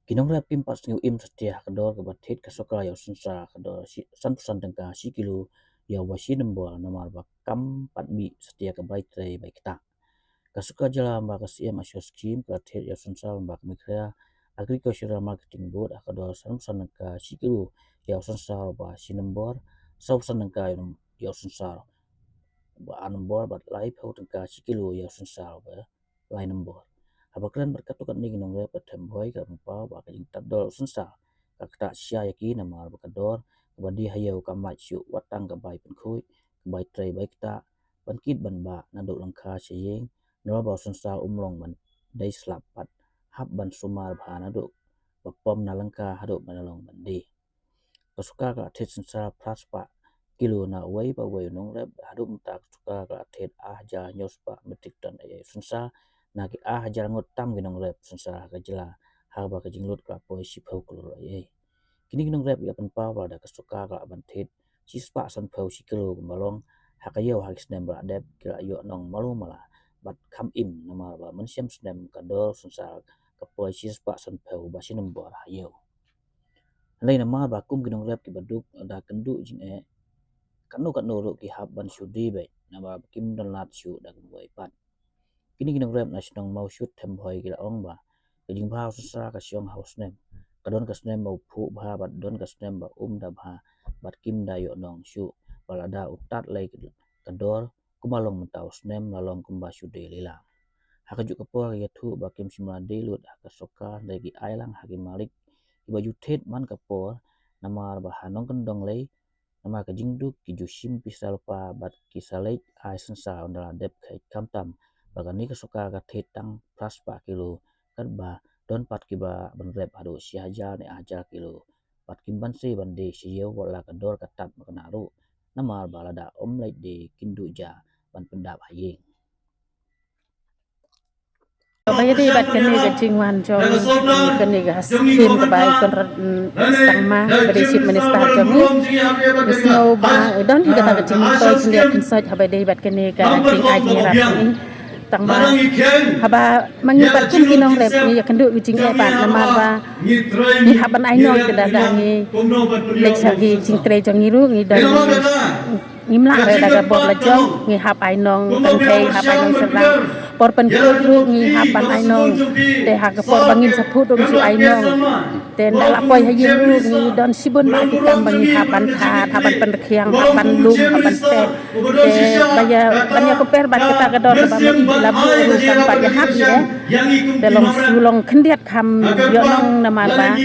Kinong rap kim pas ngiu im setia kedor ke batit ke soka yau sensa kedor san pesan tengka si kilo yau wasi nembol namar bakam pat bi setia ke baik trai baik kita. Kasuka jala mbak kasih masih skim ke batit yau sensa mbak mikrea agricultural marketing board kedor san pesan tengka si kilo yau sensa ba si nembor sau pesan tengka yau sensa ba nembor bat lai pau tengka si kilo yau sensa ba lai nembor. Abaklan berkat tukan ni ginong rep temboy ka pau ba ka jing tadol sensa ka kata sia yaki nama bakador badi hayau ka mai syu watang ka bai pen khui bai trai bai kita ban kit ban ba nando langka seyeng no ba sensa umlong ban dai slapat hab ban sumar bha nado bapom na langka hado banalong ban di kasuka ka thet sensa plus pa kilo na wai ba wai nong rep hadum tak suka ka thet ja nyos pa metik ton ay sensa na ki hajar ngot tam ginong rep sensa ka jela ha ba ka jinglut ka poi si phau klo ye kini ginong rep ya pan pa ba da kasuka ka ban thet si spa san phau si kilo malong ha ka yo ha snem ba dep kira yo nong malu mala bat kam im nama ba men siam snem ka do sensa ka poi si spa san phau ba si nem bor ha yo lai nama ba kum ginong rep ki baduk da kendu jing kanu kanu ru ki hab ban sudi be nama kim dan lat syu da wai pat kini ginong rep na sinong mau shoot them hoi gila ong ba kajing bha sa ka siong house nem kadon ka snem mau phu bha bat don ka snem ba da bha bat kim da yo nong shu balada utat lai kador kumalong mentau snem lalong kumba shu de lila haka juk kapor ya thu ba kim simla de lut haka soka dagi ailang haki malik iba juthet man kapor namar ba hanong kendong lai nama ka jingduk ki jusim pisal pa bat kisalek ai sensa ondala dep kai kamtam bagani ka suka ka thetang plus pa kilo kan ba don pat ki ba ban rep ado si haja ne haja kilo pat kim ban se ban de si yo wala ka dor ka tat makna ru namar balada om lai de kindu ja ban pendap hayeng Bayar di bat kene ga jingwan jong kene ga skim ka bai kon sama beri sip minister jong ni snow ba don di kata jing toy sendiat insaj habai di bat kene ga jing aji rap ni tang ba haba mangi bat kin kinong rep ni kendu jing e bat nama ba ni haban ai no ke da ni lek sagi jing tre jong ni ru ni dan ngimla re daga bor la jong ngi hab ai nong tang kai hab ai nong serang por pen kru ngi hapan ai nong te ha ka por bangin saput dong si ai nong te ndala poi ha yin ru ngi don sibun ba ki kam bangi hapan tha hapan pen khiang hapan lum hapan te banya ko per ba kita ka dor ba mi la bu ru kam ba ya hab ye te long sulong khendiat kham yo nong na ma ba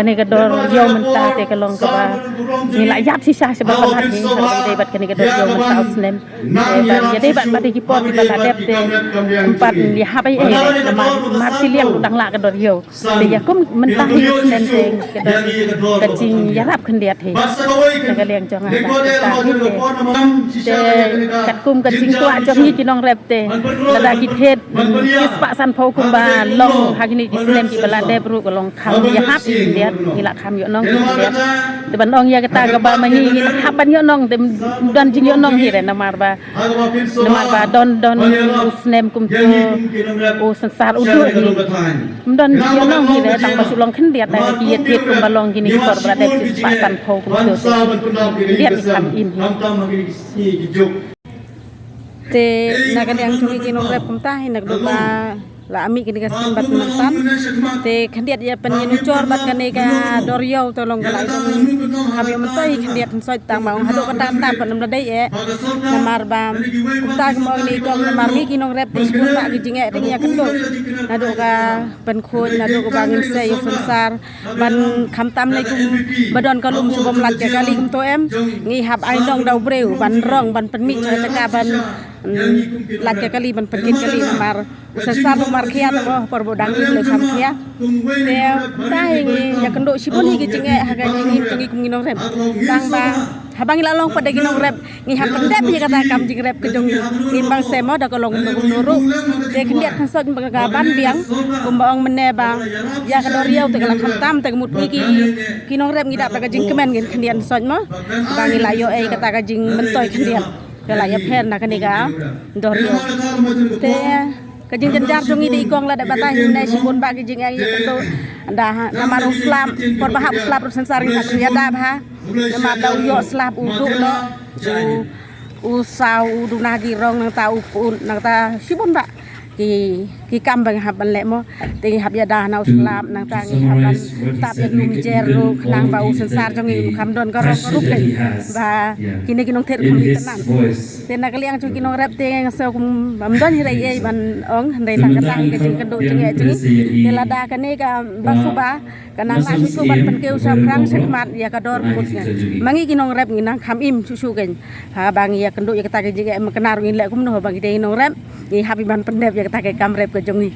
kane ka dor yo menta te ka long ka ba ni la yap si sa se ba hat ni ha de bat kane ka dor yo menta usnem te ba ya de bat ba de ki por ba la dep te empat ya habai nama marsi liang udang la ka dor yo te ya kum menta hi usnem te ka dor ka jing ya rap khendiat he te ka liang jong ta te kat kum ka jing tua jong ni kinong rep te la da ki thet kis pa san phau kum ba long hagini islam ki bala de bru ko long kham ya hap khendiat ni la kham yo nong khendiat te ban ong ya ka ta ka ba ma ni haban yo nong te dan jing yo nong hi re namar ba don usnem kum tu o sensar udu ni don yo nong hi re tang ba sulong khendiat ta ki ye thet kum ba long kini kor bra de kis pa san phau kum tu dia kham in te nagan yang tungi kinong rep kum ta hi nak do ba la ami kini ka simbat mentan te khendiat ya pen yen cor bat kane ka doryo tolong ka lai dong habi mentai khendiat soi tang ma hado ka ta ta pen nam dai e namar ba ta mo ni ko namar ni kinong rep te sipun ba ki jinge ring ya kendo nado ka pen khoi nado ka bangin se yo sensar ban kham tam lai kum badon ka lum subom lat ka kali kum to em ngi hab ai dong dau breu ban rong ban pen mi ta ka ban lat ka kali ban pen kali namar sensar mar khia to por bodang le kham khia te tai ya kendo sipun hi jinge haga jingi tungi kum nginong rep tang ba habang lalong pada ginong rep ngi hap pendep ya kata kam jing rep kejong imbang semo da kolong nuru te kendiat kan sot bagaban biang kumbaong mene bang ya kador riau te kala khantam te mut ki kinong rep ngi da ka jing kemen ngin kendian sot mo bang layo e kata ka jing mentoy kendian kala ya pen na kaniga dor riau te kajing jenjar jongi di ikong la da batah himne sipun ba ki jing ai kendo dah nama Islam por bahap Islam sensari hak yada bah nama dau yo Islam uduk no usau dunagi rong nang ta upun nang ta sibun tak ki kambang haban lek mo ting hab ya dah na Islam nang ta ngi haban tap ya lum jeru nang bau sensar jong ngi kam don ko rup le ba kini kinong thet kam tenan ten nak liang chu kinong rap te so kum bam don hirai ei ban ong ndai lang katang ke jing kendu jing e jing te lada kane ka basuba kanang na su ban pen keu sa krang sekmat ya ka dor put mangi kinong rap ngi nang kam im su gen ha bang ya kendu ya kata ke jing e kenar ngi lek kum no bang ide kinong rap ni happy ban pendep ya kata ke kam rap ke jong ni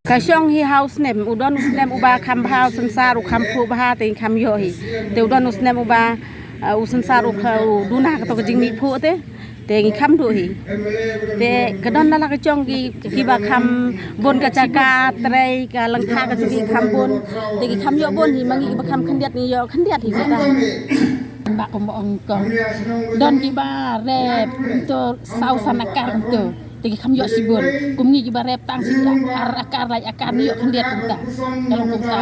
Kasyong hi house nem udon usnem uba kam house sensar u kam pu bah te kam yo hi te udon usnem uba sensar u duna ka to jing mi pu te ngi kam du hi te kadon la ka chong ki ba kam bon ka chaka trei ka lang tha ka ju kam bon te ki kam yo bon hi mangi ba kam khandiat ni yo khandiat hi ta ba ko mo ong ko don ki ba re to sau sanakar to tegi kam yo sibon kum ngi jiba rep tang si akar lai akar ni yo kendiat kumta kalong kumta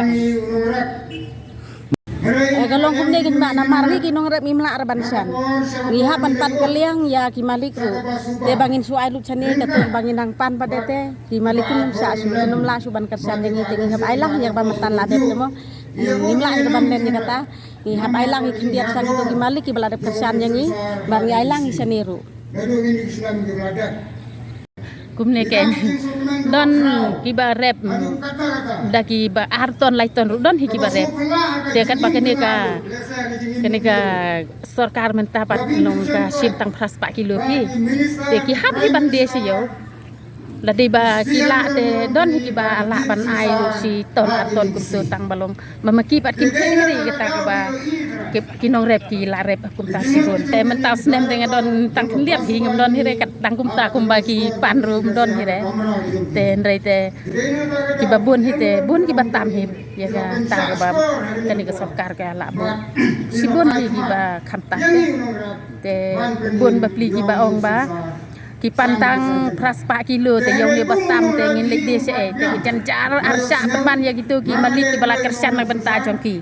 kalong kum de kin na marwi kinong rep mimla raban san ngi haban pan kaliang ya ki malik ru te bangin su ai lu chane ka te bangin nang pan padete ki malik kum sa su nom la su ban kersan ngi te ngi hab ai lang yang pamatan la dep mo mimla ka ban nen ni kata ngi hab ai lang kendiat sang itu ki malik ki bala dep kersan ngi bang ai lang i saniru kumne ken don kiba rep daki ba arton laiton don hikiba rep te kat bakene ka sarkar menta pat nong ka sim tang pras pa kilo pi te ki hap hi ban de si yo la de ba kila te don hikiba ala ban ai si ton arton kum tu tang balong mamaki pat kim kheri kita ka ba kinong rep ki la rep kum ta sirun te menta snem te don tang liap hi ngam don hire kat tang kum ta kum ba ki pan rum don hire te ndrai te ki ba bun hi te bun ki batam hi ya ga ta ka ba kani ka sarkar ka la bun si bun hi ki ba kham ta te bun ba pli ki ba ong ba ki pantang pras pa kilo te yong ni batam te ngin lik de se te janjar arsa ban ya gitu ki malik ki bala kersan nak benta jong ki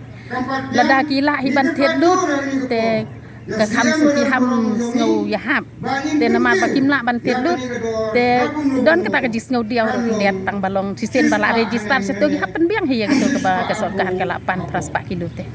lada ki la hi ban thet lut te ka kham su ki ham snow ya hap te nama ba kim la ban thet lut te don kata ka jis snow dia liat tang balong sisen bala register se to ki hap pen biang hi ya gitu ka ba ka sarkar ka la pan pras pa kilo te